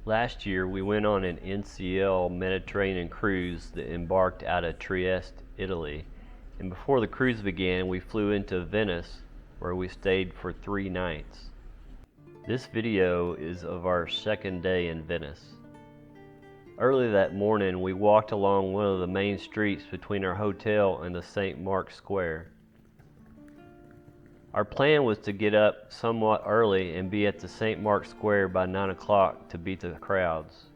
Last year we went on an NCL Mediterranean cruise that embarked out of Trieste, Italy, and before the cruise began we flew into Venice, where we stayed for 3 nights. This video is of our second day in Venice. Early that morning we walked along one of the main streets between our hotel and the St. Mark's Square. Our plan was to get up somewhat early and be at the St. Mark's Square by 9 o'clock to beat the crowds.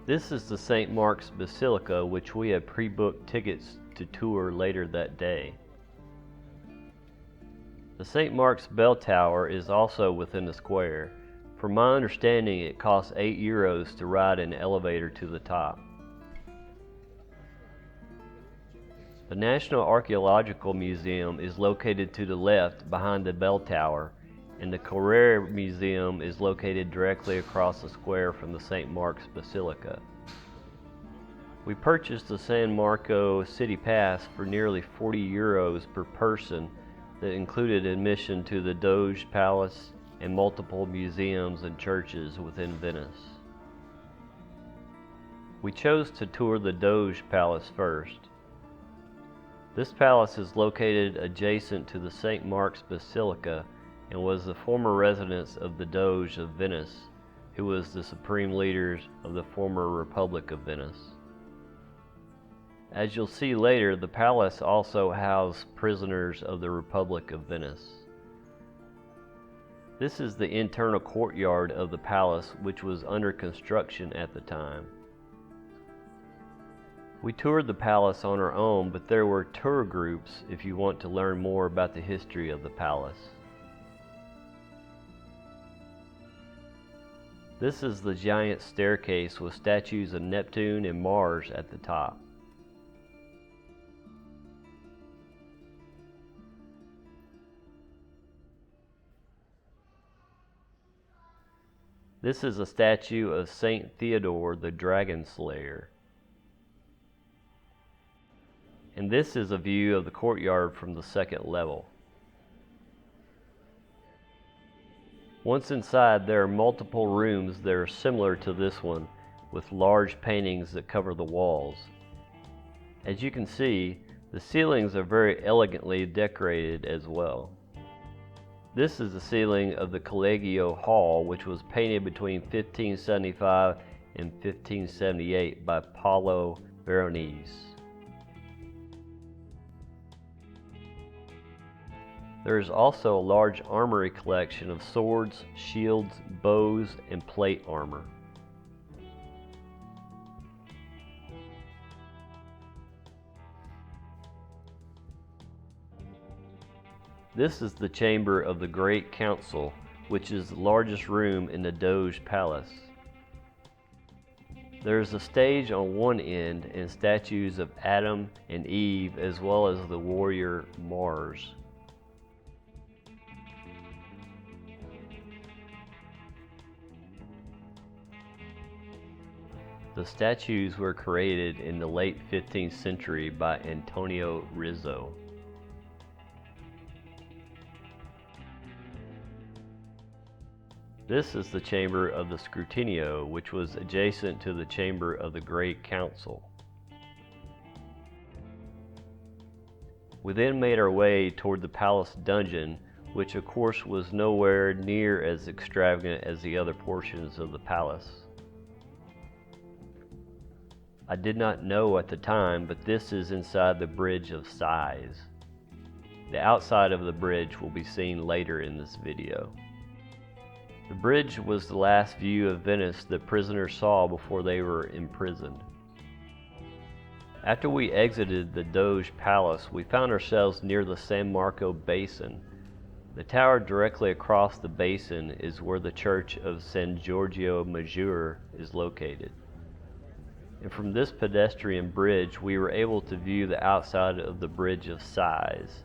This is the St. Mark's Basilica, which we had pre-booked tickets to tour later that day. The St. Mark's Bell Tower is also within the square. From my understanding, it costs €8 to ride an elevator to the top. The National Archaeological Museum is located to the left behind the bell tower, and the Correr Museum is located directly across the square from the St. Mark's Basilica. We purchased the San Marco City Pass for nearly €40 per person that included admission to the Doge Palace and multiple museums and churches within Venice. We chose to tour the Doge Palace first. This palace is located adjacent to the St. Mark's Basilica and was the former residence of the Doge of Venice, who was the supreme leader of the former Republic of Venice. As you'll see later, the palace also housed prisoners of the Republic of Venice. This is the internal courtyard of the palace, which was under construction at the time. We toured the palace on our own, but there were tour groups if you want to learn more about the history of the palace. This is the giant staircase with statues of Neptune and Mars at the top. This is a statue of Saint Theodore the Dragon Slayer. And this is a view of the courtyard from the second level. Once inside, there are multiple rooms that are similar to this one, with large paintings that cover the walls. As you can see, the ceilings are very elegantly decorated as well. This is the ceiling of the Collegio Hall, which was painted between 1575 and 1578 by Paolo Veronese. There is also a large armory collection of swords, shields, bows, and plate armor. This is the chamber of the Great Council, which is the largest room in the Doge Palace. There is a stage on one end and statues of Adam and Eve, as well as the warrior Mars. The statues were created in the late 15th century by Antonio Rizzo. This is the chamber of the Scrutinio, which was adjacent to the chamber of the Great Council. We then made our way toward the palace dungeon, which of course was nowhere near as extravagant as the other portions of the palace. I did not know at the time, but this is inside the Bridge of Sighs. The outside of the bridge will be seen later in this video. The bridge was the last view of Venice that prisoners saw before they were imprisoned. After we exited the Doge Palace, we found ourselves near the San Marco Basin. The tower directly across the basin is where the church of San Giorgio Maggiore is located. And from this pedestrian bridge, we were able to view the outside of the Bridge of Sighs.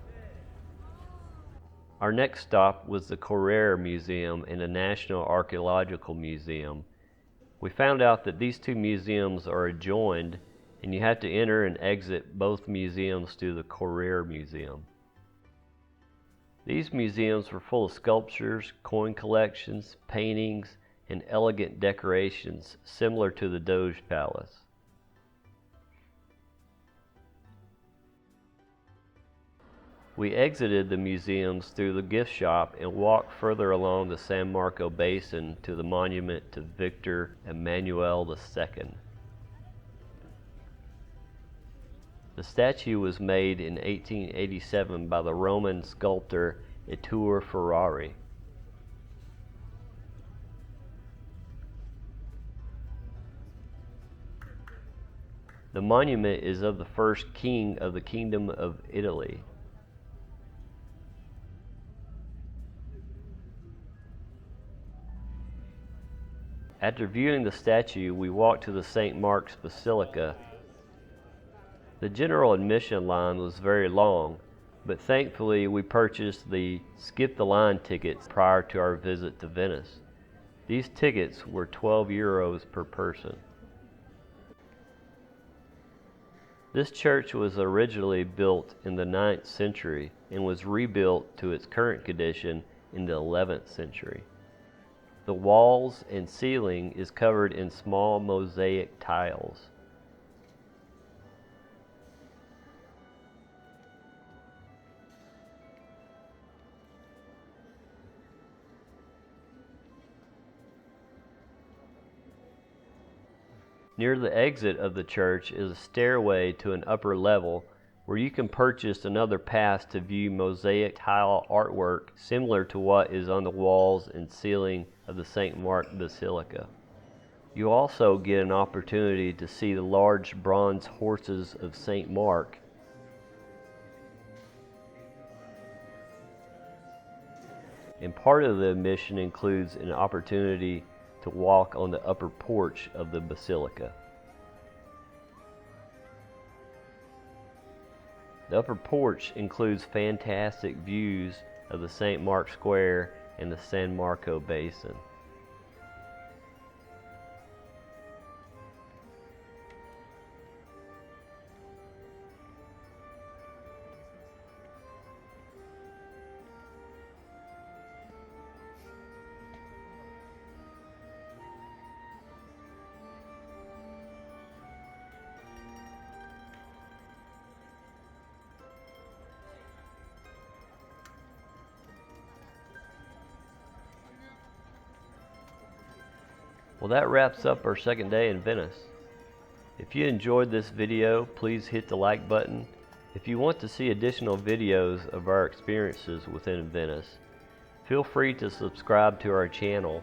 Our next stop was the Correr Museum and the National Archaeological Museum. We found out that these two museums are adjoined, and you have to enter and exit both museums through the Correr Museum. These museums were full of sculptures, coin collections, paintings, and elegant decorations similar to the Doge Palace. We exited the museums through the gift shop and walked further along the San Marco Basin to the monument to Victor Emmanuel II. The statue was made in 1887 by the Roman sculptor Ettore Ferrari. The monument is of the first king of the Kingdom of Italy. After viewing the statue, we walked to the St. Mark's Basilica. The general admission line was very long, but thankfully we purchased the skip the line tickets prior to our visit to Venice. These tickets were €12 per person. This church was originally built in the 9th century and was rebuilt to its current condition in the 11th century. The walls and ceiling is covered in small mosaic tiles. Near the exit of the church is a stairway to an upper level where you can purchase another pass to view mosaic tile artwork similar to what is on the walls and ceiling of the St. Mark Basilica. You also get an opportunity to see the large bronze horses of St. Mark. And part of the admission includes an opportunity to walk on the upper porch of the Basilica. The upper porch includes fantastic views of the St. Mark Square and the San Marco Basin. Well, that wraps up our second day in Venice. If you enjoyed this video, please hit the like button. If you want to see additional videos of our experiences within Venice, feel free to subscribe to our channel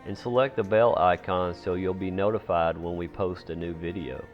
and select the bell icon so you'll be notified when we post a new video.